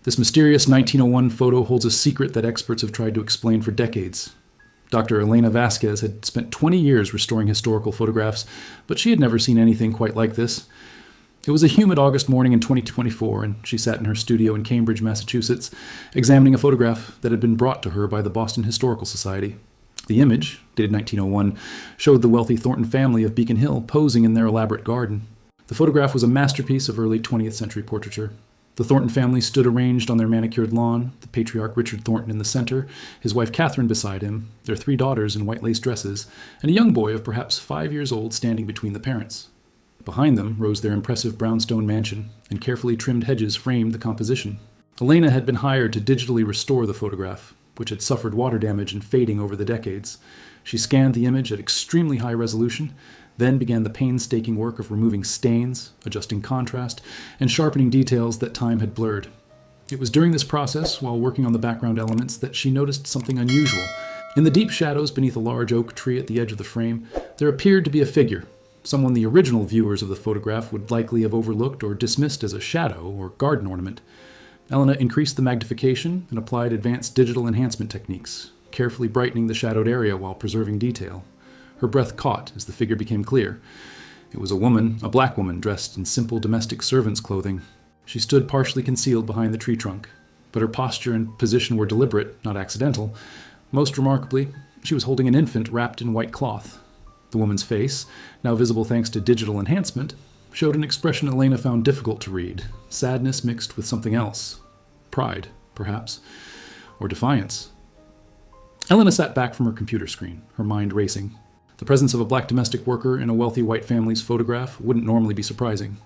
This mysterious 1901 photo holds a secret that experts have tried to explain for decades. Dr. Elena Vasquez had spent 20 years restoring historical photographs, but she had never seen anything quite like this. It was a humid August morning in 2024, and she sat in her studio in Cambridge, Massachusetts, examining a photograph that had been brought to her by the Boston Historical Society. The image, dated 1901, showed the wealthy Thornton family of Beacon Hill posing in their elaborate garden. The photograph was a masterpiece of early 20th century portraiture. The Thornton family stood arranged on their manicured lawn, the patriarch Richard Thornton in the center, his wife Catherine beside him, their 3 daughters in white lace dresses, and a young boy of perhaps 5 years old standing between the parents. Behind them rose their impressive brownstone mansion, and carefully trimmed hedges framed the composition. Elena had been hired to digitally restore the photograph, which had suffered water damage and fading over the decades. She scanned the image at extremely high resolution, then began the painstaking work of removing stains, adjusting contrast, and sharpening details that time had blurred. It was during this process, while working on the background elements, that she noticed something unusual. In the deep shadows beneath a large oak tree at the edge of the frame, there appeared to be a figure, someone the original viewers of the photograph would likely have overlooked or dismissed as a shadow or garden ornament. Elena increased the magnification and applied advanced digital enhancement techniques, carefully brightening the shadowed area while preserving detail. Her breath caught as the figure became clear. It was a woman, a black woman, dressed in simple domestic servant's clothing. She stood partially concealed behind the tree trunk, but her posture and position were deliberate, not accidental. Most remarkably, she was holding an infant wrapped in white cloth. The woman's face, now visible thanks to digital enhancement, showed an expression Elena found difficult to read, sadness mixed with something else. Pride, perhaps, or defiance. Elena sat back from her computer screen, her mind racing. The presence of a black domestic worker in a wealthy white family's photograph wouldn't normally be surprising.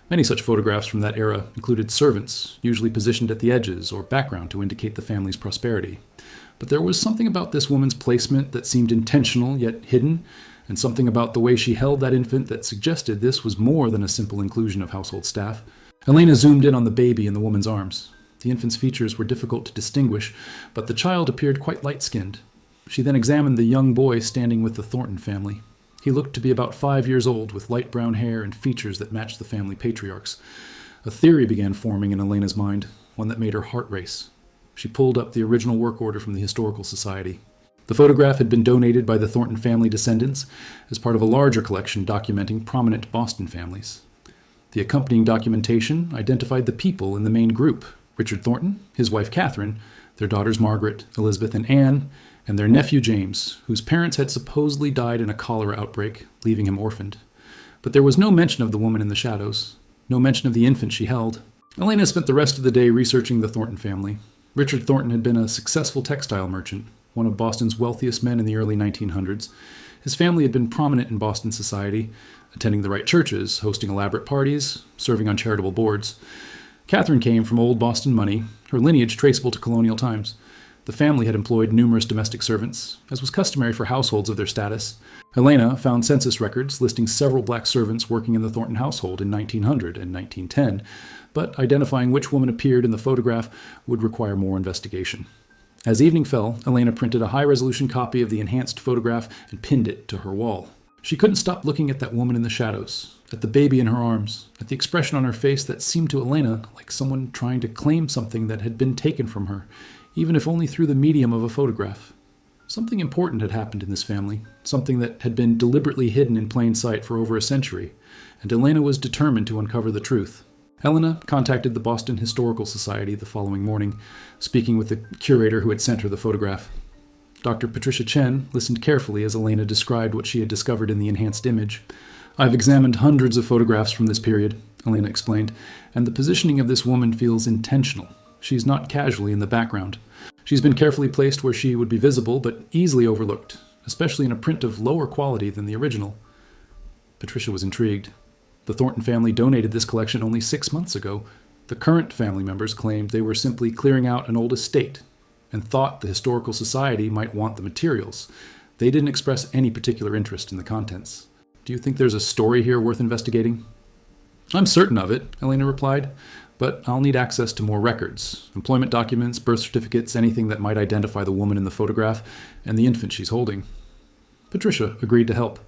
Many such photographs from that era included servants, usually positioned at the edges or background to indicate the family's prosperity. But there was something about this woman's placement that seemed intentional yet hidden, and something about the way she held that infant that suggested this was more than a simple inclusion of household staff. Elena zoomed in on the baby in the woman's arms. The infant's features were difficult to distinguish, but the child appeared quite light-skinned. She then examined the young boy standing with the Thornton family. He looked to be about 5 years old, with light brown hair and features that matched the family patriarchs. A theory began forming in Elena's mind, one that made her heart race. She pulled up the original work order from the Historical Society. The photograph had been donated by the Thornton family descendants as part of a larger collection documenting prominent Boston families. The accompanying documentation identified the people in the main group: Richard Thornton, his wife Catherine, their daughters Margaret, Elizabeth, and Anne, and their nephew James, whose parents had supposedly died in a cholera outbreak, leaving him orphaned. But there was no mention of the woman in the shadows, no mention of the infant she held. Elena spent the rest of the day researching the Thornton family. Richard Thornton had been a successful textile merchant, one of Boston's wealthiest men in the early 1900s. His family had been prominent in Boston society, attending the right churches, hosting elaborate parties, serving on charitable boards. Catherine came from old Boston money, her lineage traceable to colonial times. The family had employed numerous domestic servants, as was customary for households of their status. Elena found census records listing several black servants working in the Thornton household in 1900 and 1910, but identifying which woman appeared in the photograph would require more investigation. As evening fell, Elena printed a high-resolution copy of the enhanced photograph and pinned it to her wall. She couldn't stop looking at that woman in the shadows, at the baby in her arms, at the expression on her face that seemed to Elena like someone trying to claim something that had been taken from her, even if only through the medium of a photograph. Something important had happened in this family, something that had been deliberately hidden in plain sight for over a century, and Elena was determined to uncover the truth. Elena contacted the Boston Historical Society the following morning, speaking with the curator who had sent her the photograph. Dr. Patricia Chen listened carefully as Elena described what she had discovered in the enhanced image. "I've examined hundreds of photographs from this period," Elena explained, "and the positioning of this woman feels intentional. She's not casually in the background. She's been carefully placed where she would be visible but easily overlooked, especially in a print of lower quality than the original." Patricia was intrigued. The Thornton family donated this collection only 6 months ago. The current family members claimed they were simply clearing out an old estate and thought the Historical Society might want the materials. They didn't express any particular interest in the contents. "Do you think there's a story here worth investigating?" "I'm certain of it," Elena replied, "but I'll need access to more records, employment documents, birth certificates, anything that might identify the woman in the photograph and the infant she's holding." Patricia agreed to help.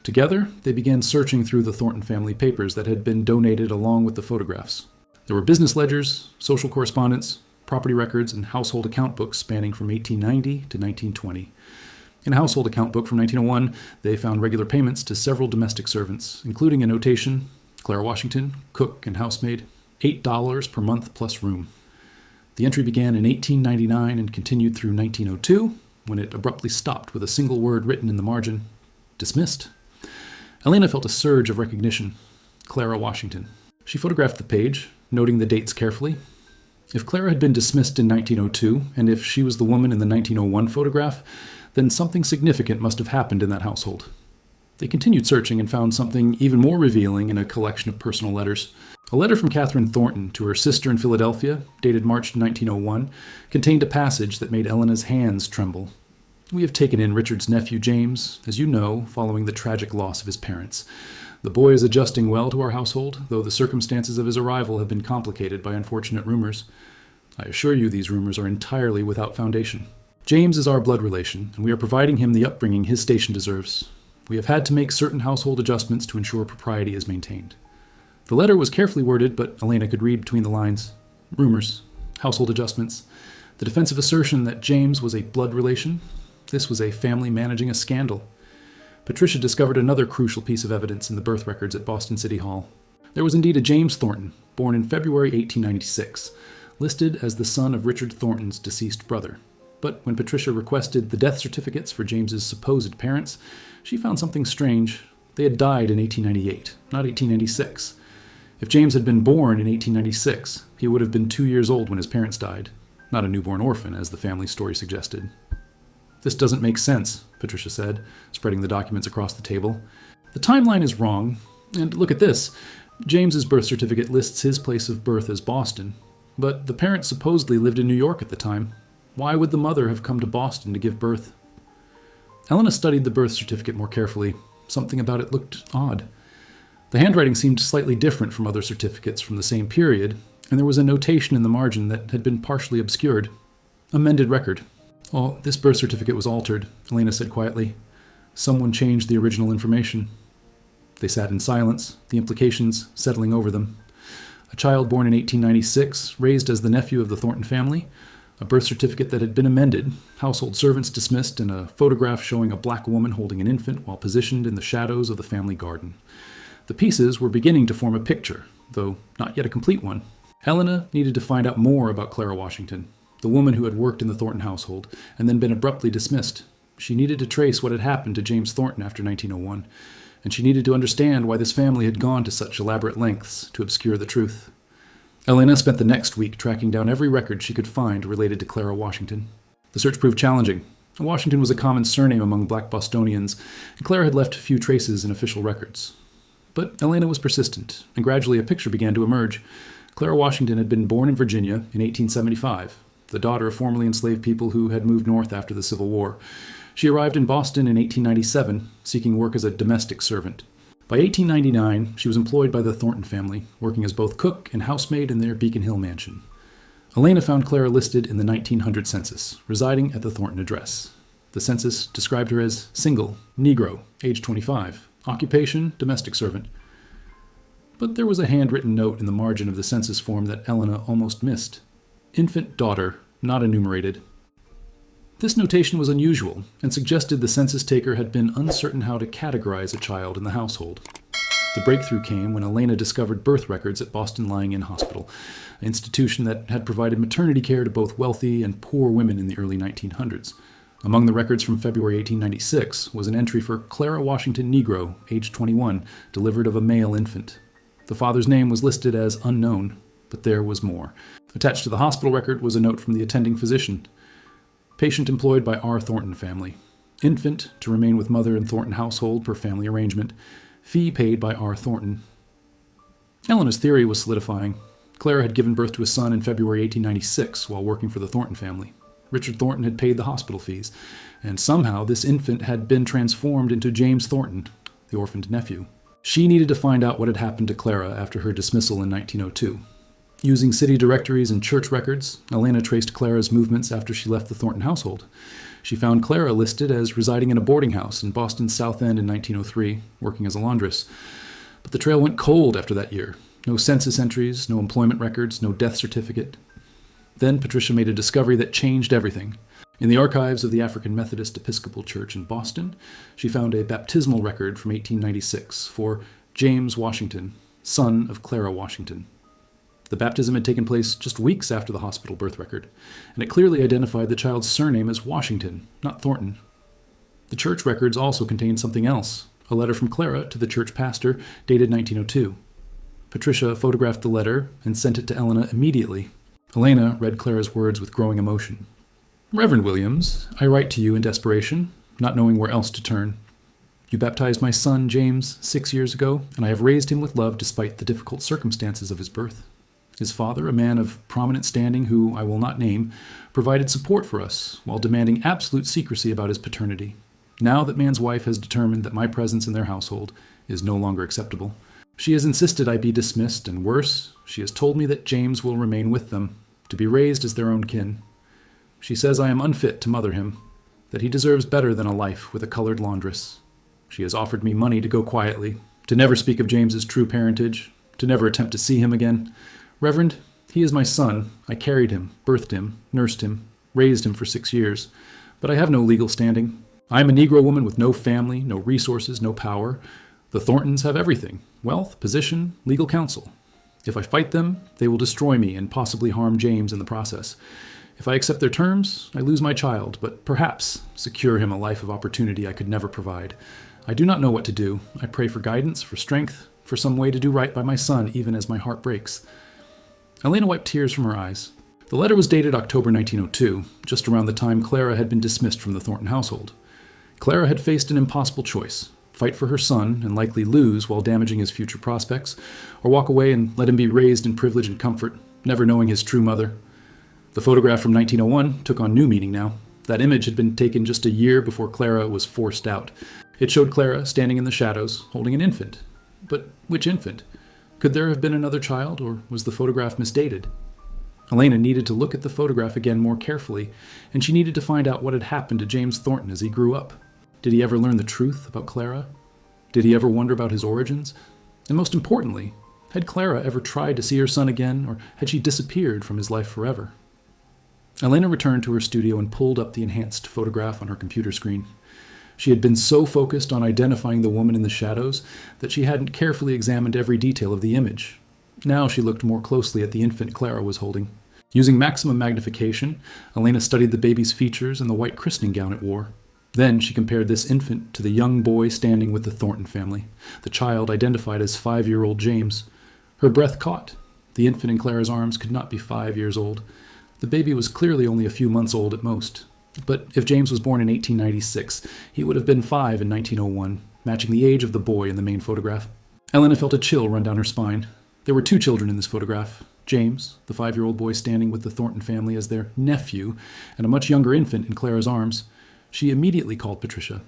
Together, they began searching through the Thornton family papers that had been donated along with the photographs. There were business ledgers, social correspondence, property records, and household account books spanning from 1890 to 1920. In a household account book from 1901, they found regular payments to several domestic servants, including a notation, Clara Washington, cook and housemaid, $8 per month plus room. The entry began in 1899 and continued through 1902, when it abruptly stopped with a single word written in the margin, dismissed. Elena felt a surge of recognition. Clara Washington. She photographed the page, noting the dates carefully. If Clara had been dismissed in 1902, and if she was the woman in the 1901 photograph, then something significant must have happened in that household. They continued searching and found something even more revealing in a collection of personal letters. A letter from Catherine Thornton to her sister in Philadelphia, dated March 1901, contained a passage that made Elena's hands tremble. We have taken in Richard's nephew James, as you know, following the tragic loss of his parents. The boy is adjusting well to our household, though the circumstances of his arrival have been complicated by unfortunate rumors. I assure you these rumors are entirely without foundation. James is our blood relation, and we are providing him the upbringing his station deserves. We have had to make certain household adjustments to ensure propriety is maintained. The letter was carefully worded, but Elena could read between the lines. Rumors, household adjustments, the defensive assertion that James was a blood relation. This was a family managing a scandal. Patricia discovered another crucial piece of evidence in the birth records at Boston City Hall. There was indeed a James Thornton, born in February 1896, listed as the son of Richard Thornton's deceased brother. But when Patricia requested the death certificates for James's supposed parents, she found something strange. They had died in 1898, not 1896. If James had been born in 1896, he would have been 2 years old when his parents died, not a newborn orphan, as the family story suggested. This doesn't make sense, Patricia said, spreading the documents across the table. The timeline is wrong, and look at this. James's birth certificate lists his place of birth as Boston, but the parents supposedly lived in New York at the time. Why would the mother have come to Boston to give birth? Elena studied the birth certificate more carefully. Something about it looked odd. The handwriting seemed slightly different from other certificates from the same period, and there was a notation in the margin that had been partially obscured. Amended record. Oh, this birth certificate was altered, Elena said quietly. Someone changed the original information. They sat in silence, the implications settling over them. A child born in 1896, raised as the nephew of the Thornton family, a birth certificate that had been amended, household servants dismissed, and a photograph showing a black woman holding an infant while positioned in the shadows of the family garden. The pieces were beginning to form a picture, though not yet a complete one. Elena needed to find out more about Clara Washington, the woman who had worked in the Thornton household and then been abruptly dismissed. She needed to trace what had happened to James Thornton after 1901, and she needed to understand why this family had gone to such elaborate lengths to obscure the truth. Elena spent the next week tracking down every record she could find related to Clara Washington. The search proved challenging. Washington was a common surname among black Bostonians, and Clara had left few traces in official records. But Elena was persistent, and gradually a picture began to emerge. Clara Washington had been born in Virginia in 1875, the daughter of formerly enslaved people who had moved north after the Civil War. She arrived in Boston in 1897, seeking work as a domestic servant. By 1899, she was employed by the Thornton family, working as both cook and housemaid in their Beacon Hill mansion. Elena found Clara listed in the 1900 census, residing at the Thornton address. The census described her as single, Negro, age 25, occupation, domestic servant. But there was a handwritten note in the margin of the census form that Elena almost missed. Infant daughter, not enumerated. This notation was unusual and suggested the census taker had been uncertain how to categorize a child in the household. The breakthrough came when Elena discovered birth records at Boston Lying-In Hospital, an institution that had provided maternity care to both wealthy and poor women in the early 1900s. Among the records from February 1896 was an entry for Clara Washington Negro, age 21, delivered of a male infant. The father's name was listed as unknown, but there was more. Attached to the hospital record was a note from the attending physician. Patient employed by R. Thornton family. Infant to remain with mother in Thornton household per family arrangement. Fee paid by R. Thornton. Elena's theory was solidifying. Clara had given birth to a son in February 1896 while working for the Thornton family. Richard Thornton had paid the hospital fees, and somehow this infant had been transformed into James Thornton, the orphaned nephew. She needed to find out what had happened to Clara after her dismissal in 1902. Using city directories and church records, Elena traced Clara's movements after she left the Thornton household. She found Clara listed as residing in a boarding house in Boston's South End in 1903, working as a laundress. But the trail went cold after that year. No census entries, no employment records, no death certificate. Then Patricia made a discovery that changed everything. In the archives of the African Methodist Episcopal Church in Boston, she found a baptismal record from 1896 for James Washington, son of Clara Washington. The baptism had taken place just weeks after the hospital birth record, and it clearly identified the child's surname as Washington, not Thornton. The church records also contained something else, a letter from Clara to the church pastor dated 1902. Patricia photographed the letter and sent it to Elena immediately. Elena read Clara's words with growing emotion. Reverend Williams, I write to you in desperation, not knowing where else to turn. You baptized my son, James, 6 years ago, and I have raised him with love despite the difficult circumstances of his birth. His father, a man of prominent standing who I will not name, provided support for us while demanding absolute secrecy about his paternity. Now that man's wife has determined that my presence in their household is no longer acceptable, she has insisted I be dismissed, and worse, she has told me that James will remain with them, to be raised as their own kin. She says I am unfit to mother him, that he deserves better than a life with a colored laundress. She has offered me money to go quietly, to never speak of James's true parentage, to never attempt to see him again. Reverend, he is my son. I carried him, birthed him, nursed him, raised him for 6 years, but I have no legal standing. I am a Negro woman with no family, no resources, no power. The Thorntons have everything: wealth, position, legal counsel. If I fight them, they will destroy me and possibly harm James in the process. If I accept their terms, I lose my child, but perhaps secure him a life of opportunity I could never provide. I do not know what to do. I pray for guidance, for strength, for some way to do right by my son, even as my heart breaks. Elena wiped tears from her eyes. The letter was dated October 1902, just around the time Clara had been dismissed from the Thornton household. Clara had faced an impossible choice: fight for her son and likely lose while damaging his future prospects, or walk away and let him be raised in privilege and comfort, never knowing his true mother. The photograph from 1901 took on new meaning now. That image had been taken just a year before Clara was forced out. It showed Clara standing in the shadows, holding an infant. But which infant? Could there have been another child, or was the photograph misdated? Elena needed to look at the photograph again more carefully, and she needed to find out what had happened to James Thornton as he grew up. Did he ever learn the truth about Clara? Did he ever wonder about his origins? And most importantly, had Clara ever tried to see her son again, or had she disappeared from his life forever? Elena returned to her studio and pulled up the enhanced photograph on her computer screen. She had been so focused on identifying the woman in the shadows that she hadn't carefully examined every detail of the image. Now she looked more closely at the infant Clara was holding. Using maximum magnification, Elena studied the baby's features and the white christening gown it wore. Then she compared this infant to the young boy standing with the Thornton family, the child identified as 5-year-old James. Her breath caught. The infant in Clara's arms could not be 5 years old. The baby was clearly only a few months old at most. But if James was born in 1896, he would have been 5 in 1901, matching the age of the boy in the main photograph. Elena felt a chill run down her spine. There were 2 children in this photograph: James, the 5-year-old boy standing with the Thornton family as their nephew, and a much younger infant in Clara's arms. She immediately called Patricia.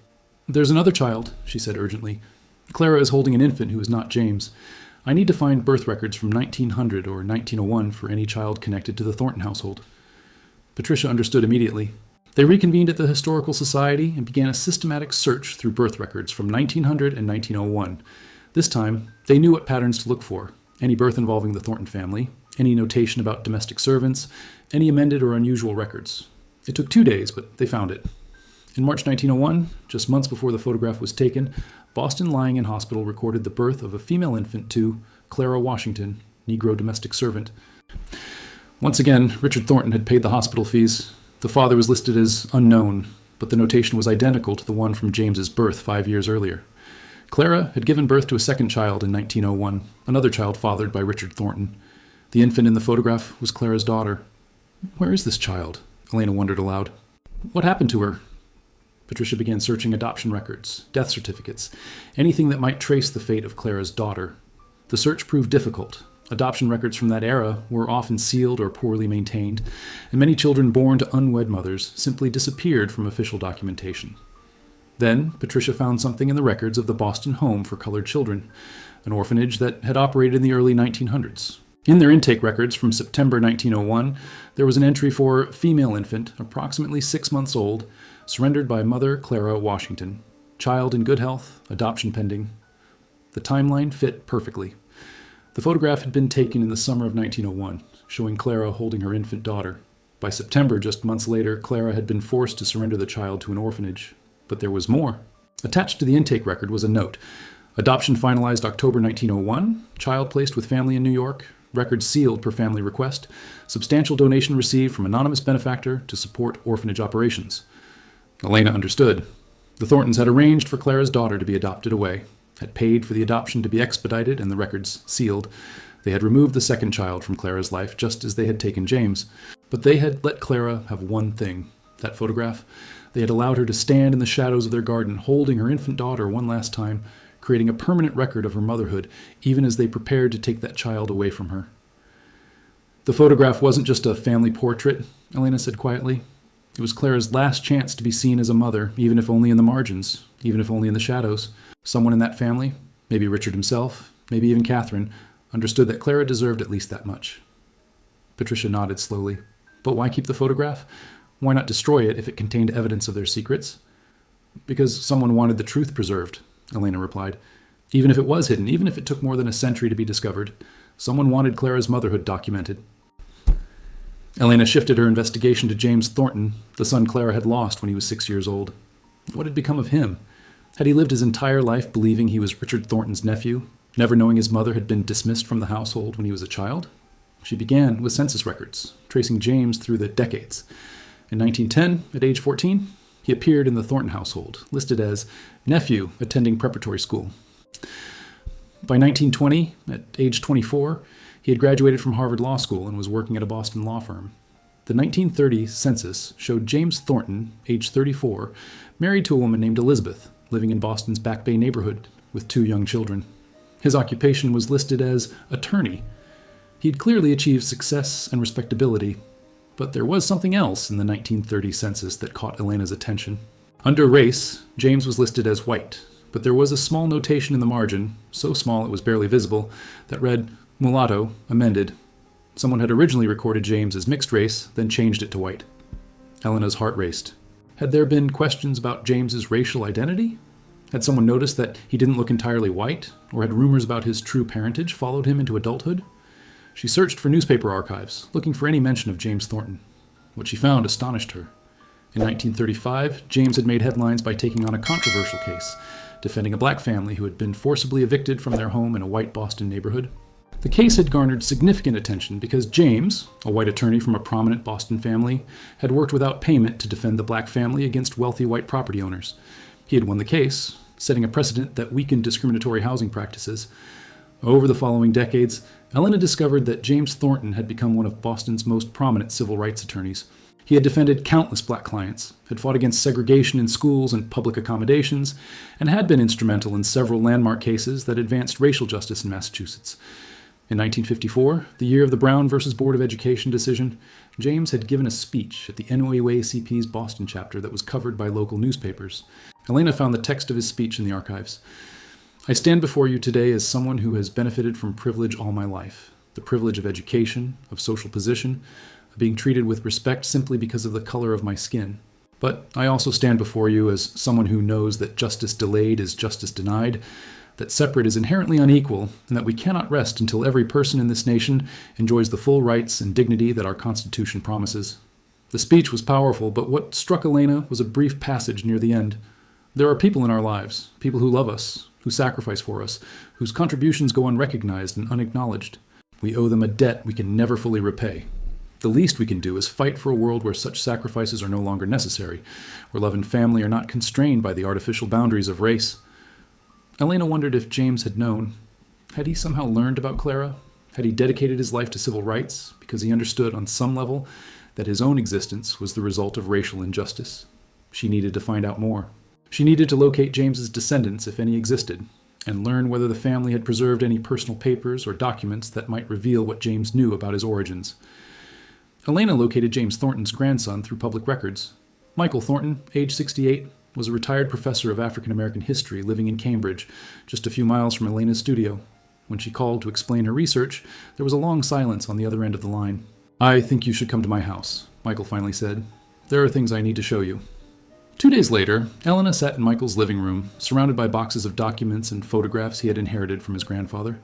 "There's another child," she said urgently. "Clara is holding an infant who is not James. I need to find birth records from 1900 or 1901 for any child connected to the Thornton household." Patricia understood immediately. They reconvened at the Historical Society and began a systematic search through birth records from 1900 and 1901. This time, they knew what patterns to look for: any birth involving the Thornton family, any notation about domestic servants, any amended or unusual records. It took 2 days, but they found it. In March 1901, just months before the photograph was taken, Boston Lying in Hospital recorded the birth of a female infant to Clara Washington, Negro domestic servant. Once again, Richard Thornton had paid the hospital fees. The father was listed as unknown, but the notation was identical to the one from James's birth 5 years earlier. Clara had given birth to a second child in 1901, another child fathered by Richard Thornton. The infant in the photograph was Clara's daughter. Where is this child? Elena wondered aloud. What happened to her? Patricia began searching adoption records, death certificates, anything that might trace the fate of Clara's daughter. The search proved difficult. Adoption records from that era were often sealed or poorly maintained, and many children born to unwed mothers simply disappeared from official documentation. Then, Patricia found something in the records of the Boston Home for Colored Children, an orphanage that had operated in the early 1900s. In their intake records from September 1901, there was an entry for female infant, approximately 6 months old, surrendered by mother Clara Washington. Child in good health, adoption pending. The timeline fit perfectly. The photograph had been taken in the summer of 1901, showing Clara holding her infant daughter. By September, just months later, Clara had been forced to surrender the child to an orphanage. But there was more. Attached to the intake record was a note. Adoption finalized October 1901, child placed with family in New York, record sealed per family request, substantial donation received from anonymous benefactor to support orphanage operations. Elena understood. The Thorntons had arranged for Clara's daughter to be adopted away, had paid for the adoption to be expedited and the records sealed. They had removed the second child from Clara's life just as they had taken James. But they had let Clara have one thing, that photograph. They had allowed her to stand in the shadows of their garden, holding her infant daughter one last time, creating a permanent record of her motherhood, even as they prepared to take that child away from her. The photograph wasn't just a family portrait, Elena said quietly. It was Clara's last chance to be seen as a mother, even if only in the margins, even if only in the shadows. Someone in that family, maybe Richard himself, maybe even Catherine, understood that Clara deserved at least that much. Patricia nodded slowly. But why keep the photograph? Why not destroy it if it contained evidence of their secrets? Because someone wanted the truth preserved, Elena replied. Even if it was hidden, even if it took more than a century to be discovered, someone wanted Clara's motherhood documented. Elena shifted her investigation to James Thornton, the son Clara had lost when he was 6 years old. What had become of him? Had he lived his entire life believing he was Richard Thornton's nephew, never knowing his mother had been dismissed from the household when he was a child? She began with census records, tracing James through the decades. In 1910, at age 14, he appeared in the Thornton household, listed as nephew attending preparatory school. By 1920, at age 24, he had graduated from Harvard Law School and was working at a Boston law firm. The 1930 census showed James Thornton, age 34, married to a woman named Elizabeth, living in Boston's Back Bay neighborhood with 2 young children. His occupation was listed as attorney. He had clearly achieved success and respectability, but there was something else in the 1930 census that caught Elena's attention. Under race, James was listed as white, but there was a small notation in the margin, so small it was barely visible, that read, mulatto, amended. Someone had originally recorded James as mixed race, then changed it to white. Elena's heart raced. Had there been questions about James's racial identity? Had someone noticed that he didn't look entirely white, or had rumors about his true parentage followed him into adulthood? She searched for newspaper archives, looking for any mention of James Thornton. What she found astonished her. In 1935, James had made headlines by taking on a controversial case, defending a black family who had been forcibly evicted from their home in a white Boston neighborhood. The case had garnered significant attention because James, a white attorney from a prominent Boston family, had worked without payment to defend the black family against wealthy white property owners. He had won the case, setting a precedent that weakened discriminatory housing practices. Over the following decades, Elena discovered that James Thornton had become one of Boston's most prominent civil rights attorneys. He had defended countless black clients, had fought against segregation in schools and public accommodations, and had been instrumental in several landmark cases that advanced racial justice in Massachusetts. In 1954, the year of the Brown versus Board of Education decision, James had given a speech at the NOAACP's Boston chapter that was covered by local newspapers. Elena found the text of his speech in the archives. I stand before you today as someone who has benefited from privilege all my life, the privilege of education, of social position, of being treated with respect simply because of the color of my skin. But I also stand before you as someone who knows that justice delayed is justice denied, that separate is inherently unequal, and that we cannot rest until every person in this nation enjoys the full rights and dignity that our Constitution promises. The speech was powerful, but what struck Elena was a brief passage near the end. There are people in our lives, people who love us, who sacrifice for us, whose contributions go unrecognized and unacknowledged. We owe them a debt we can never fully repay. The least we can do is fight for a world where such sacrifices are no longer necessary, where love and family are not constrained by the artificial boundaries of race. Elena wondered if James had known. Had he somehow learned about Clara? Had he dedicated his life to civil rights because he understood on some level that his own existence was the result of racial injustice? She needed to find out more. She needed to locate James's descendants, if any existed, and learn whether the family had preserved any personal papers or documents that might reveal what James knew about his origins. Elena located James Thornton's grandson through public records. Michael Thornton, age 68, was a retired professor of African American history living in Cambridge, just a few miles from Elena's studio. When she called to explain her research, there was a long silence on the other end of the line. "I think you should come to my house," Michael finally said. "There are things I need to show you." 2 days later, Elena sat in Michael's living room, surrounded by boxes of documents and photographs he had inherited from his grandfather.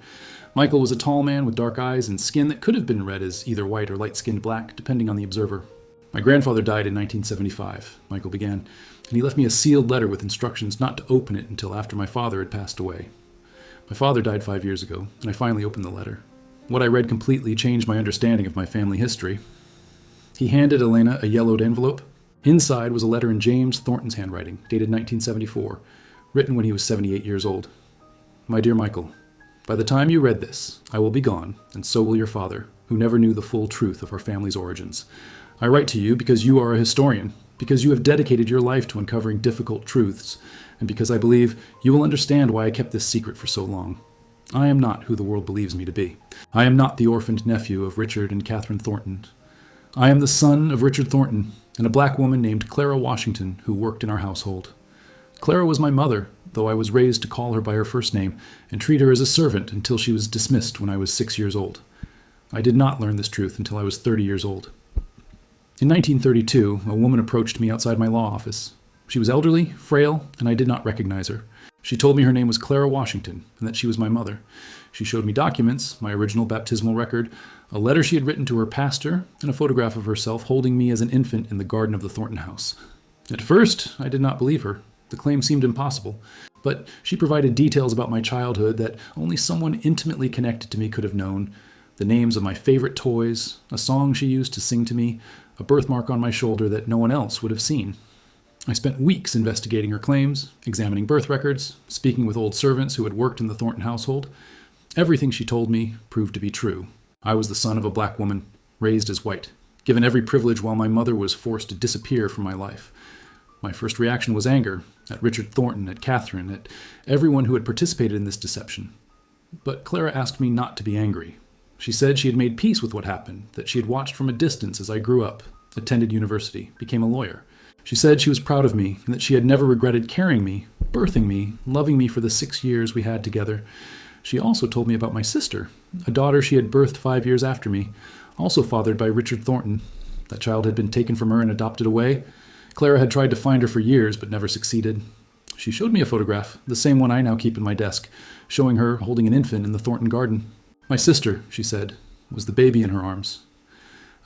Michael was a tall man with dark eyes and skin that could have been read as either white or light-skinned black, depending on the observer. My grandfather died in 1975, Michael began, and he left me a sealed letter with instructions not to open it until after my father had passed away. My father died 5 years ago, and I finally opened the letter. What I read completely changed my understanding of my family history. He handed Elena a yellowed envelope. Inside was a letter in James Thornton's handwriting, dated 1974, written when he was 78 years old. My dear Michael, by the time you read this, I will be gone, and so will your father, who never knew the full truth of our family's origins. I write to you because you are a historian, because you have dedicated your life to uncovering difficult truths, and because I believe you will understand why I kept this secret for so long. I am not who the world believes me to be. I am not the orphaned nephew of Richard and Catherine Thornton. I am the son of Richard Thornton and a black woman named Clara Washington who worked in our household. Clara was my mother, though I was raised to call her by her first name and treat her as a servant until she was dismissed when I was 6 years old. I did not learn this truth until I was 30 years old. In 1932, a woman approached me outside my law office. She was elderly, frail, and I did not recognize her. She told me her name was Clara Washington and that she was my mother. She showed me documents, my original baptismal record, a letter she had written to her pastor, and a photograph of herself holding me as an infant in the garden of the Thornton house. At first, I did not believe her. The claim seemed impossible, but she provided details about my childhood that only someone intimately connected to me could have known, the names of my favorite toys, a song she used to sing to me, a birthmark on my shoulder that no one else would have seen. I spent weeks investigating her claims, examining birth records, speaking with old servants who had worked in the Thornton household. Everything she told me proved to be true. I was the son of a black woman, raised as white, given every privilege while my mother was forced to disappear from my life. My first reaction was anger, at Richard Thornton, at Catherine, at everyone who had participated in this deception. But Clara asked me not to be angry. She said she had made peace with what happened, that she had watched from a distance as I grew up, attended university, became a lawyer. She said she was proud of me and that she had never regretted carrying me, birthing me, loving me for the 6 years we had together. She also told me about my sister, a daughter she had birthed 5 years after me, also fathered by Richard Thornton. That child had been taken from her and adopted away. Clara had tried to find her for years but never succeeded. She showed me a photograph, the same one I now keep in my desk, showing her holding an infant in the Thornton garden. My sister, she said, was the baby in her arms.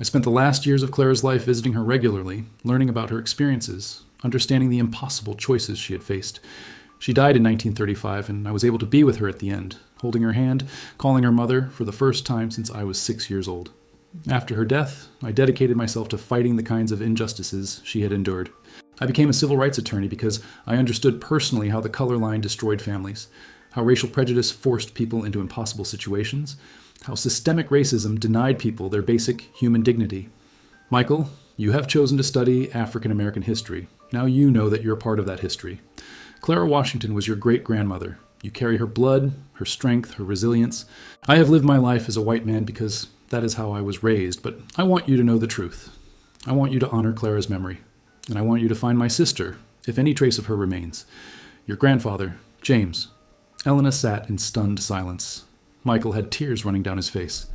I spent the last years of Clara's life visiting her regularly, learning about her experiences, understanding the impossible choices she had faced. She died in 1935, and I was able to be with her at the end, holding her hand, calling her mother for the first time since I was 6 years old. After her death, I dedicated myself to fighting the kinds of injustices she had endured. I became a civil rights attorney because I understood personally how the color line destroyed families, how racial prejudice forced people into impossible situations, how systemic racism denied people their basic human dignity. Michael, you have chosen to study African American history. Now you know that you're a part of that history. Clara Washington was your great-grandmother. You carry her blood, her strength, her resilience. I have lived my life as a white man because that is how I was raised, but I want you to know the truth. I want you to honor Clara's memory, and I want you to find my sister, if any trace of her remains. Your grandfather, James. Elena sat in stunned silence. Michael had tears running down his face.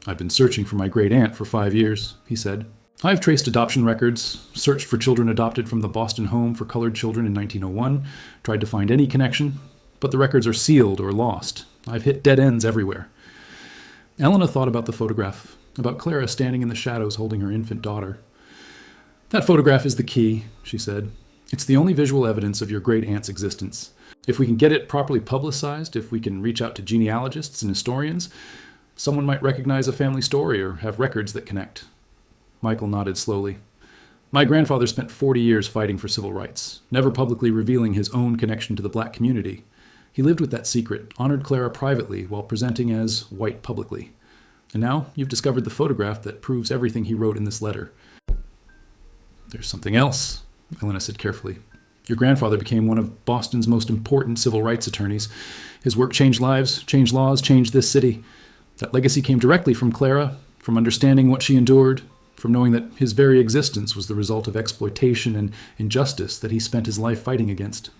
I've been searching for my great-aunt for 5 years, he said. I've traced adoption records, searched for children adopted from the Boston Home for Colored Children in 1901, tried to find any connection, but the records are sealed or lost. I've hit dead ends everywhere. Elena thought about the photograph, about Clara standing in the shadows holding her infant daughter. That photograph is the key, she said. It's the only visual evidence of your great-aunt's existence. If we can get it properly publicized, if we can reach out to genealogists and historians, someone might recognize a family story or have records that connect. Michael nodded slowly. My grandfather spent 40 years fighting for civil rights, never publicly revealing his own connection to the black community. He lived with that secret, honored Clara privately while presenting as white publicly. And now you've discovered the photograph that proves everything he wrote in this letter. There's something else, Elena said carefully. Your grandfather became one of Boston's most important civil rights attorneys. His work changed lives, changed laws, changed this city. That legacy came directly from Clara, from understanding what she endured, from knowing that his very existence was the result of exploitation and injustice that he spent his life fighting against.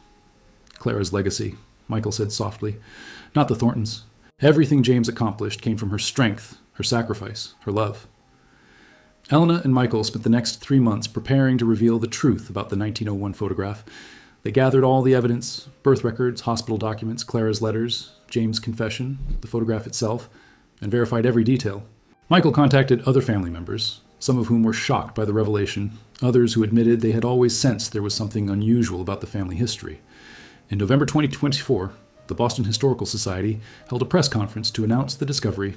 Clara's legacy, Michael said softly, not the Thorntons. Everything James accomplished came from her strength, her sacrifice, her love. Elena and Michael spent the next 3 months preparing to reveal the truth about the 1901 photograph. They gathered all the evidence: birth records, hospital documents, Clara's letters, James' confession, the photograph itself, and verified every detail. Michael contacted other family members, some of whom were shocked by the revelation, others who admitted they had always sensed there was something unusual about the family history. In November 2024, the Boston Historical Society held a press conference to announce the discovery.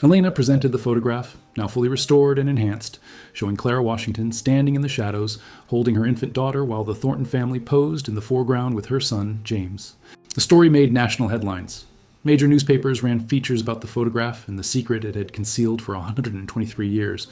Elena presented the photograph, now fully restored and enhanced, showing Clara Washington standing in the shadows, holding her infant daughter while the Thornton family posed in the foreground with her son, James. The story made national headlines. Major newspapers ran features about the photograph and the secret it had concealed for 123 years.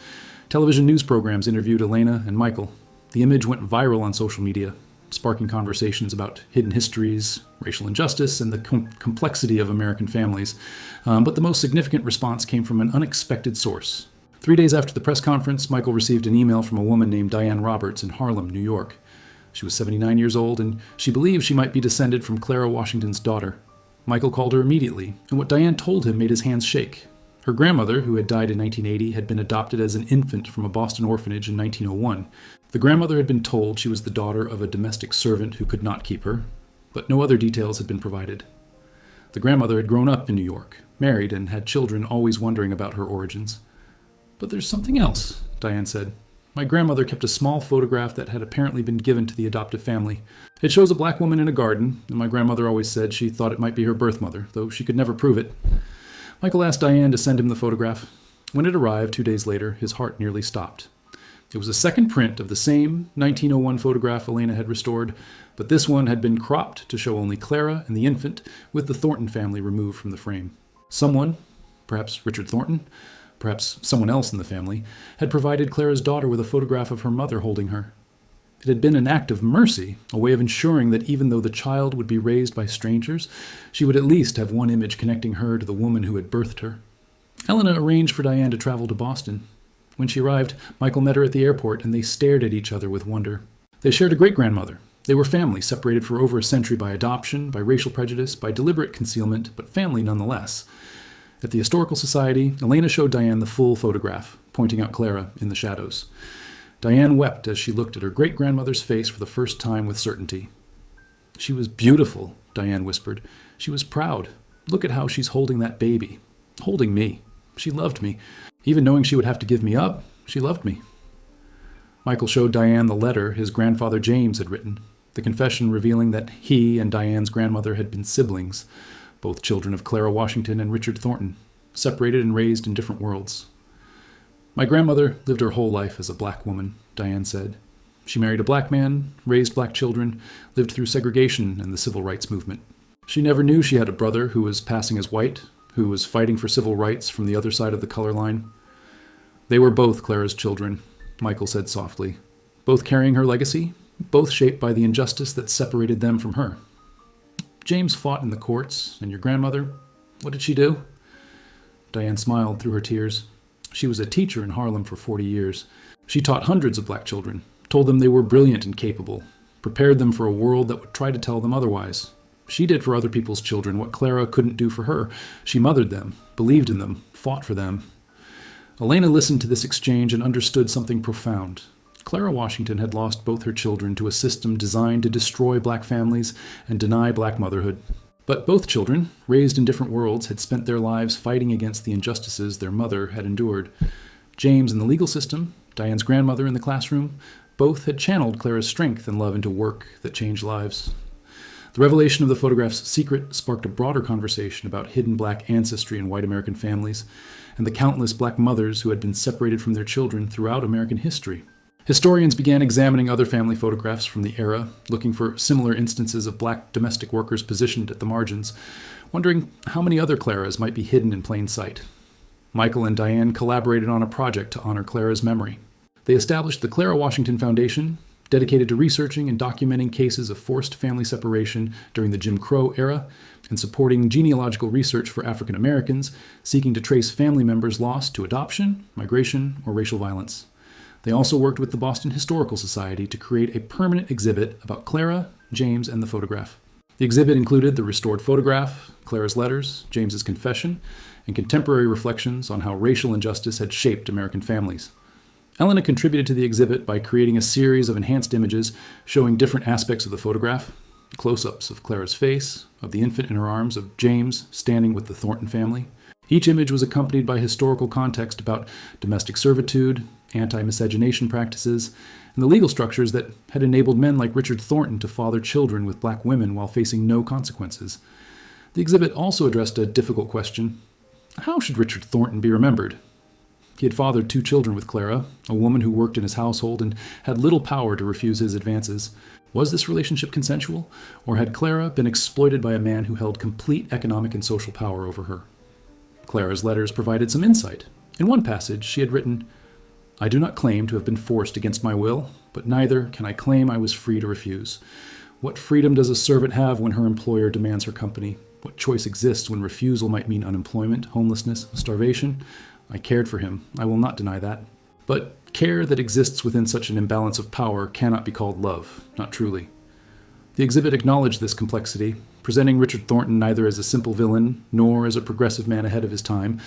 Television news programs interviewed Elena and Michael. The image went viral on social media, sparking conversations about hidden histories, racial injustice, and the complexity of American families. But the most significant response came from an unexpected source. 3 days after the press conference, Michael received an email from a woman named Diane Roberts in Harlem, New York. She was 79 years old, and she believed she might be descended from Clara Washington's daughter. Michael called her immediately, and what Diane told him made his hands shake. Her grandmother, who had died in 1980, had been adopted as an infant from a Boston orphanage in 1901. The grandmother had been told she was the daughter of a domestic servant who could not keep her, but no other details had been provided. The grandmother had grown up in New York, married, and had children, always wondering about her origins. "But there's something else," Diane said. "My grandmother kept a small photograph that had apparently been given to the adoptive family. It shows a black woman in a garden, and my grandmother always said she thought it might be her birth mother, though she could never prove it." Michael asked Diane to send him the photograph. When it arrived 2 days later, his heart nearly stopped. It was a second print of the same 1901 photograph Elena had restored, but this one had been cropped to show only Clara and the infant, with the Thornton family removed from the frame. Someone, perhaps Richard Thornton, perhaps someone else in the family, had provided Clara's daughter with a photograph of her mother holding her. It had been an act of mercy, a way of ensuring that even though the child would be raised by strangers, she would at least have one image connecting her to the woman who had birthed her. Elena arranged for Diane to travel to Boston. When she arrived, Michael met her at the airport, and they stared at each other with wonder. They shared a great-grandmother. They were family, separated for over a century by adoption, by racial prejudice, by deliberate concealment, but family nonetheless. At the Historical Society, Elena showed Diane the full photograph, pointing out Clara in the shadows. Diane wept as she looked at her great-grandmother's face for the first time with certainty. "She was beautiful," Diane whispered. "She was proud. Look at how she's holding that baby. Holding me. She loved me. Even knowing she would have to give me up, she loved me." Michael showed Diane the letter his grandfather James had written, the confession revealing that he and Diane's grandmother had been siblings, both children of Clara Washington and Richard Thornton, separated and raised in different worlds. "My grandmother lived her whole life as a black woman," Diane said. "She married a black man, raised black children, lived through segregation and the civil rights movement. She never knew she had a brother who was passing as white, who was fighting for civil rights from the other side of the color line. They were both Clara's children," Michael said softly, "both carrying her legacy, both shaped by the injustice that separated them from her. James fought in the courts, and your grandmother, what did she do?" Diane smiled through her tears. "She was a teacher in Harlem for 40 years. She taught hundreds of black children, told them they were brilliant and capable, prepared them for a world that would try to tell them otherwise. She did for other people's children what Clara couldn't do for her. She mothered them, believed in them, fought for them." Elena listened to this exchange and understood something profound. Clara Washington had lost both her children to a system designed to destroy black families and deny black motherhood. But both children, raised in different worlds, had spent their lives fighting against the injustices their mother had endured. James in the legal system, Diane's grandmother in the classroom, both had channeled Clara's strength and love into work that changed lives. The revelation of the photograph's secret sparked a broader conversation about hidden black ancestry in white American families and the countless black mothers who had been separated from their children throughout American history. Historians began examining other family photographs from the era, looking for similar instances of black domestic workers positioned at the margins, wondering how many other Claras might be hidden in plain sight. Michael and Diane collaborated on a project to honor Clara's memory. They established the Clara Washington Foundation, dedicated to researching and documenting cases of forced family separation during the Jim Crow era, and supporting genealogical research for African Americans seeking to trace family members lost to adoption, migration, or racial violence. They also worked with the Boston Historical Society to create a permanent exhibit about Clara, James, and the photograph. The exhibit included the restored photograph, Clara's letters, James's confession, and contemporary reflections on how racial injustice had shaped American families. Elena contributed to the exhibit by creating a series of enhanced images showing different aspects of the photograph: close-ups of Clara's face, of the infant in her arms, of James standing with the Thornton family. Each image was accompanied by historical context about domestic servitude, anti-miscegenation practices, and the legal structures that had enabled men like Richard Thornton to father children with black women while facing no consequences. The exhibit also addressed a difficult question: how should Richard Thornton be remembered? He had fathered 2 children with Clara, a woman who worked in his household and had little power to refuse his advances. Was this relationship consensual, or had Clara been exploited by a man who held complete economic and social power over her? Clara's letters provided some insight. In one passage, she had written, "I do not claim to have been forced against my will, but neither can I claim I was free to refuse. What freedom does a servant have when her employer demands her company? What choice exists when refusal might mean unemployment, homelessness, starvation? I cared for him. I will not deny that. But care that exists within such an imbalance of power cannot be called love, not truly." The exhibit acknowledged this complexity, presenting Richard Thornton neither as a simple villain nor as a progressive man ahead of his time,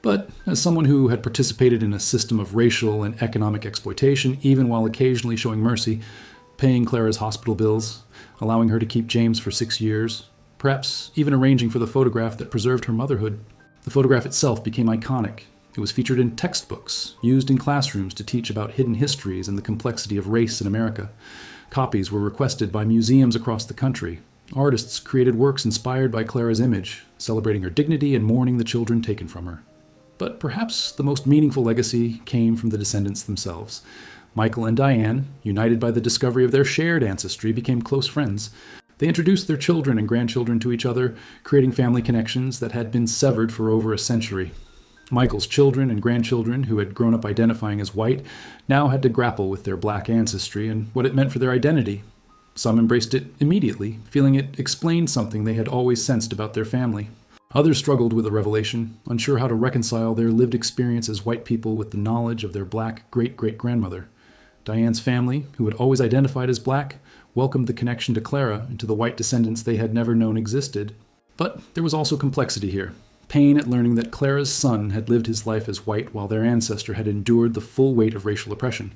but as someone who had participated in a system of racial and economic exploitation, even while occasionally showing mercy, paying Clara's hospital bills, allowing her to keep James for 6 years, perhaps even arranging for the photograph that preserved her motherhood. The photograph itself became iconic. It was featured in textbooks, used in classrooms to teach about hidden histories and the complexity of race in America. Copies were requested by museums across the country. Artists created works inspired by Clara's image, celebrating her dignity and mourning the children taken from her. But perhaps the most meaningful legacy came from the descendants themselves. Michael and Diane, united by the discovery of their shared ancestry, became close friends. They introduced their children and grandchildren to each other, creating family connections that had been severed for over a century. Michael's children and grandchildren, who had grown up identifying as white, now had to grapple with their black ancestry and what it meant for their identity. Some embraced it immediately, feeling it explained something they had always sensed about their family. Others struggled with the revelation, unsure how to reconcile their lived experience as white people with the knowledge of their black great-great-grandmother. Diane's family, who had always identified as black, welcomed the connection to Clara and to the white descendants they had never known existed. But there was also complexity here. Pain at learning that Clara's son had lived his life as white while their ancestor had endured the full weight of racial oppression.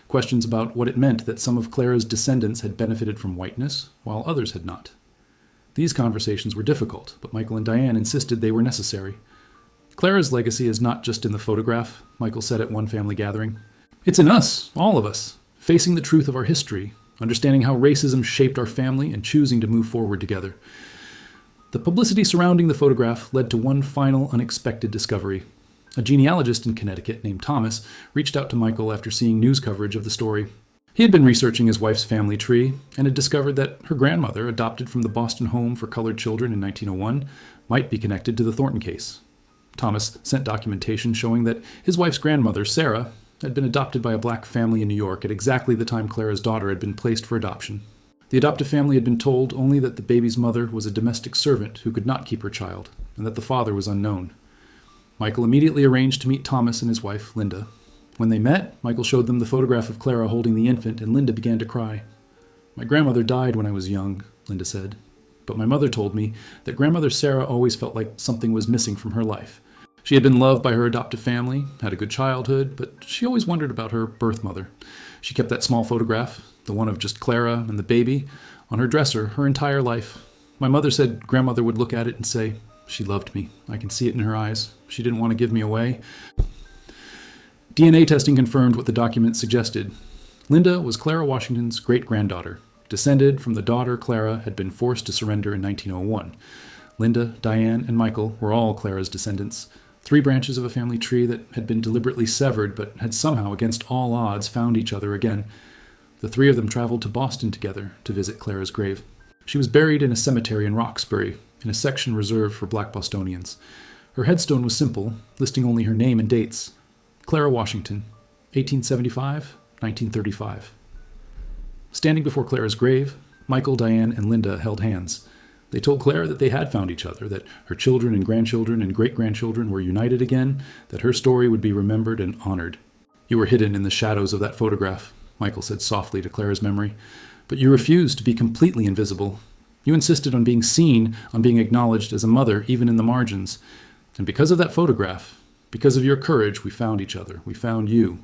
Questions about what it meant that some of Clara's descendants had benefited from whiteness, while others had not. These conversations were difficult, but Michael and Diane insisted they were necessary. "Clara's legacy is not just in the photograph," Michael said at one family gathering. "It's in us, all of us, facing the truth of our history, understanding how racism shaped our family, and choosing to move forward together." The publicity surrounding the photograph led to one final unexpected discovery. A genealogist in Connecticut named Thomas reached out to Michael after seeing news coverage of the story. He had been researching his wife's family tree and had discovered that her grandmother, adopted from the Boston Home for Colored Children in 1901, might be connected to the Thornton case. Thomas sent documentation showing that his wife's grandmother, Sarah, had been adopted by a black family in New York at exactly the time Clara's daughter had been placed for adoption. The adoptive family had been told only that the baby's mother was a domestic servant who could not keep her child, and that the father was unknown. Michael immediately arranged to meet Thomas and his wife, Linda. When they met, Michael showed them the photograph of Clara holding the infant, and Linda began to cry. "My grandmother died when I was young," Linda said. "But my mother told me that grandmother Sarah always felt like something was missing from her life. She had been loved by her adoptive family, had a good childhood, but she always wondered about her birth mother. She kept that small photograph, the one of just Clara and the baby, on her dresser her entire life. My mother said grandmother would look at it and say, 'She loved me. I can see it in her eyes. She didn't want to give me away.'" DNA testing confirmed what the document suggested. Linda was Clara Washington's great-granddaughter, descended from the daughter Clara had been forced to surrender in 1901. Linda, Diane, and Michael were all Clara's descendants, 3 branches of a family tree that had been deliberately severed but had somehow, against all odds, found each other again. The 3 of them traveled to Boston together to visit Clara's grave. She was buried in a cemetery in Roxbury, in a section reserved for black Bostonians. Her headstone was simple, listing only her name and dates. Clara Washington, 1875, 1935. Standing before Clara's grave, Michael, Diane, and Linda held hands. They told Clara that they had found each other, that her children and grandchildren and great-grandchildren were united again, that her story would be remembered and honored. "You were hidden in the shadows of that photograph," Michael said softly to Clara's memory, "but you refused to be completely invisible. You insisted on being seen, on being acknowledged as a mother, even in the margins. And because of that photograph, because of your courage, we found each other. We found you.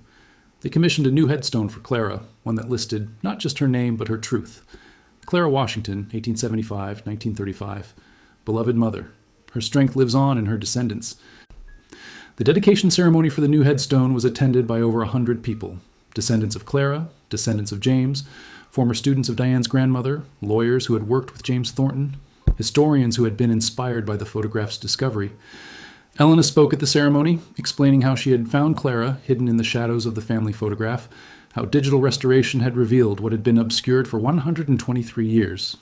They commissioned a new headstone for Clara, one that listed not just her name but her truth. Clara Washington, 1875-1935, beloved mother. Her strength lives on in her descendants. The dedication ceremony for the new headstone was attended by over 100 people. Descendants of Clara, descendants of James, former students of Diane's grandmother, lawyers who had worked with James Thornton, historians who had been inspired by the photograph's discovery. Elena spoke at the ceremony, explaining how she had found Clara hidden in the shadows of the family photograph, how digital restoration had revealed what had been obscured for 123 years.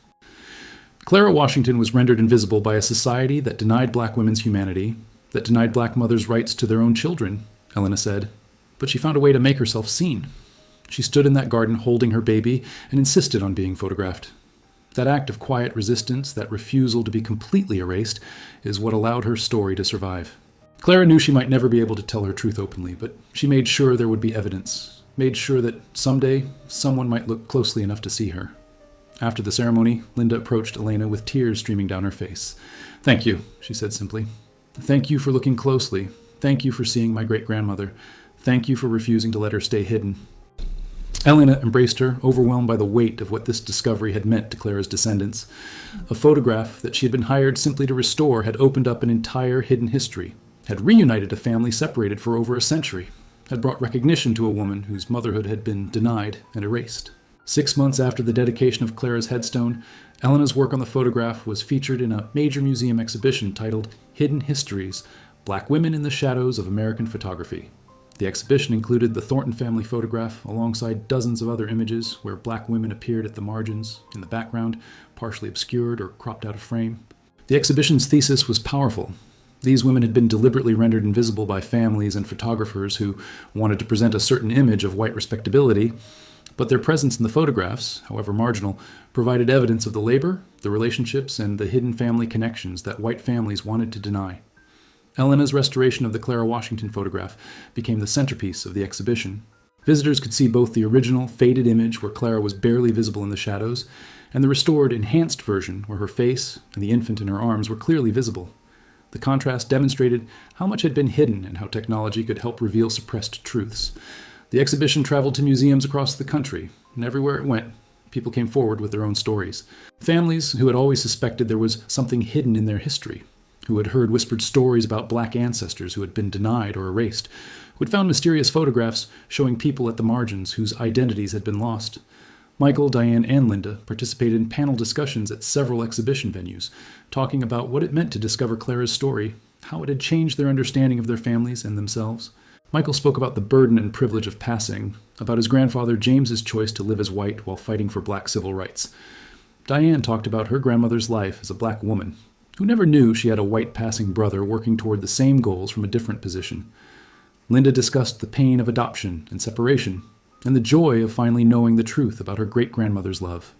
Clara Washington was rendered invisible by a society that denied black women's humanity, that denied black mothers' rights to their own children, Elena said. But she found a way to make herself seen. She stood in that garden holding her baby and insisted on being photographed. That act of quiet resistance, that refusal to be completely erased, is what allowed her story to survive. Clara knew she might never be able to tell her truth openly, but she made sure there would be evidence, made sure that someday someone might look closely enough to see her. After the ceremony, Linda approached Elena with tears streaming down her face. "Thank you," she said simply. "Thank you for looking closely. Thank you for seeing my great-grandmother. Thank you for refusing to let her stay hidden." Elena embraced her, overwhelmed by the weight of what this discovery had meant to Clara's descendants. A photograph that she had been hired simply to restore had opened up an entire hidden history, had reunited a family separated for over a century, had brought recognition to a woman whose motherhood had been denied and erased. 6 months after the dedication of Clara's headstone, Elena's work on the photograph was featured in a major museum exhibition titled Hidden Histories: Black Women in the Shadows of American Photography. The exhibition included the Thornton family photograph alongside dozens of other images where black women appeared at the margins, in the background, partially obscured or cropped out of frame. The exhibition's thesis was powerful. These women had been deliberately rendered invisible by families and photographers who wanted to present a certain image of white respectability, but their presence in the photographs, however marginal, provided evidence of the labor, the relationships, and the hidden family connections that white families wanted to deny. Elena's restoration of the Clara Washington photograph became the centerpiece of the exhibition. Visitors could see both the original, faded image where Clara was barely visible in the shadows, and the restored, enhanced version where her face and the infant in her arms were clearly visible. The contrast demonstrated how much had been hidden and how technology could help reveal suppressed truths. The exhibition traveled to museums across the country, and everywhere it went, people came forward with their own stories. Families who had always suspected there was something hidden in their history, who had heard whispered stories about black ancestors who had been denied or erased, who had found mysterious photographs showing people at the margins whose identities had been lost. Michael, Diane, and Linda participated in panel discussions at several exhibition venues, talking about what it meant to discover Clara's story, how it had changed their understanding of their families and themselves. Michael spoke about the burden and privilege of passing, about his grandfather James's choice to live as white while fighting for black civil rights. Diane talked about her grandmother's life as a black woman, who never knew she had a white passing brother working toward the same goals from a different position. Linda discussed the pain of adoption and separation, and the joy of finally knowing the truth about her great-grandmother's love.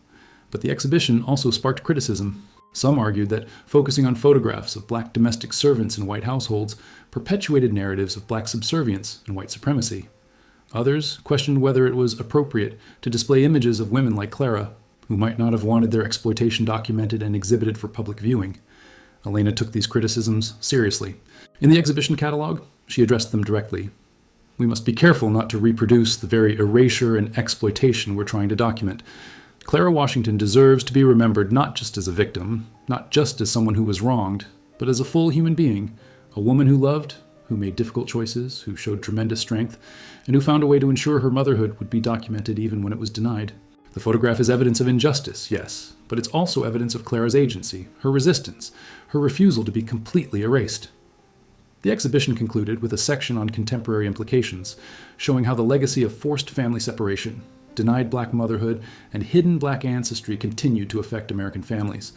But the exhibition also sparked criticism. Some argued that focusing on photographs of black domestic servants in white households perpetuated narratives of black subservience and white supremacy. Others questioned whether it was appropriate to display images of women like Clara, who might not have wanted their exploitation documented and exhibited for public viewing. Elena took these criticisms seriously. In the exhibition catalog, she addressed them directly. "We must be careful not to reproduce the very erasure and exploitation we're trying to document. Clara Washington deserves to be remembered not just as a victim, not just as someone who was wronged, but as a full human being, a woman who loved, who made difficult choices, who showed tremendous strength, and who found a way to ensure her motherhood would be documented even when it was denied. The photograph is evidence of injustice, yes, but it's also evidence of Clara's agency, her resistance, her refusal to be completely erased." The exhibition concluded with a section on contemporary implications, showing how the legacy of forced family separation, denied black motherhood, and hidden black ancestry continued to affect American families.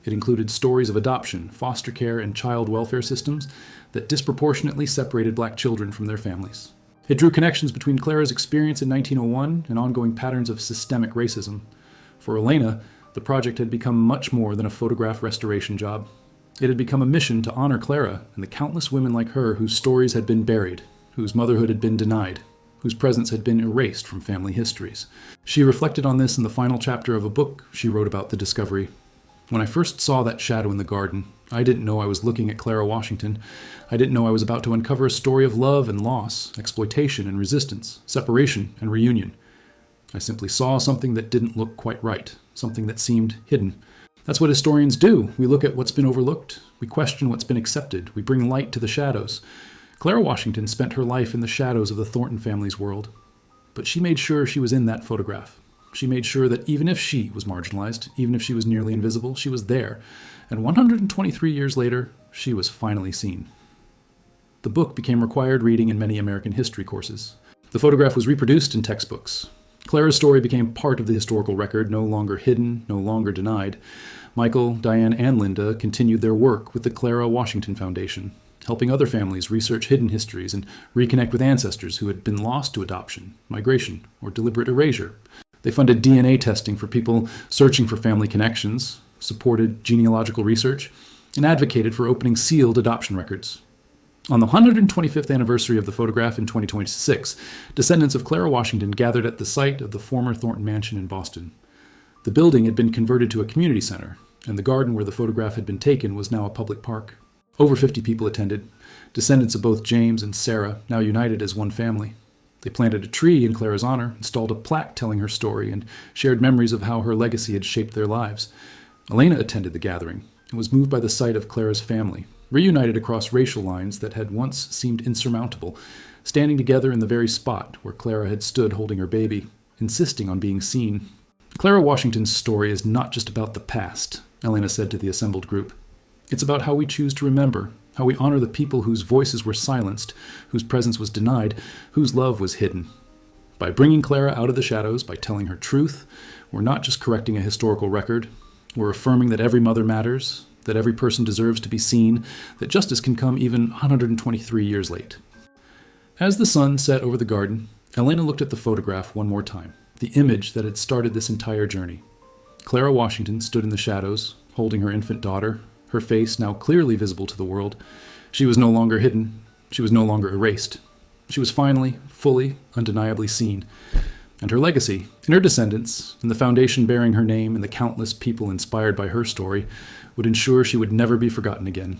It included stories of adoption, foster care, and child welfare systems that disproportionately separated black children from their families. It drew connections between Clara's experience in 1901 and ongoing patterns of systemic racism. For Elena, the project had become much more than a photograph restoration job. It had become a mission to honor Clara and the countless women like her whose stories had been buried, whose motherhood had been denied, whose presence had been erased from family histories. She reflected on this in the final chapter of a book she wrote about the discovery. "When I first saw that shadow in the garden, I didn't know I was looking at Clara Washington. I didn't know I was about to uncover a story of love and loss, exploitation and resistance, separation and reunion. I simply saw something that didn't look quite right, something that seemed hidden. That's what historians do. We look at what's been overlooked. We question what's been accepted. We bring light to the shadows. Clara Washington spent her life in the shadows of the Thornton family's world. But she made sure she was in that photograph. She made sure that even if she was marginalized, even if she was nearly invisible, she was there. And 123 years later, she was finally seen. The book became required reading in many American history courses. The photograph was reproduced in textbooks. Clara's story became part of the historical record, no longer hidden, no longer denied. Michael, Diane, and Linda continued their work with the Clara Washington Foundation, helping other families research hidden histories and reconnect with ancestors who had been lost to adoption, migration, or deliberate erasure. They funded DNA testing for people searching for family connections, supported genealogical research, and advocated for opening sealed adoption records. On the 125th anniversary of the photograph in 2026, descendants of Clara Washington gathered at the site of the former Thornton Mansion in Boston. The building had been converted to a community center, and the garden where the photograph had been taken was now a public park. Over 50 people attended, descendants of both James and Sarah, now united as one family. They planted a tree in Clara's honor, installed a plaque telling her story, and shared memories of how her legacy had shaped their lives. Elena attended the gathering and was moved by the sight of Clara's family, reunited across racial lines that had once seemed insurmountable, standing together in the very spot where Clara had stood holding her baby, insisting on being seen. Clara Washington's story is not just about the past, Elena said to the assembled group. It's about how we choose to remember, how we honor the people whose voices were silenced, whose presence was denied, whose love was hidden. By bringing Clara out of the shadows, by telling her truth, we're not just correcting a historical record, we're affirming that every mother matters, that every person deserves to be seen, that justice can come even 123 years late. As the sun set over the garden, Elena looked at the photograph one more time, the image that had started this entire journey. Clara Washington stood in the shadows, holding her infant daughter, her face now clearly visible to the world. She was no longer hidden. She was no longer erased. She was finally, fully, undeniably seen. And her legacy, and her descendants, and the foundation bearing her name and the countless people inspired by her story, would ensure she would never be forgotten again.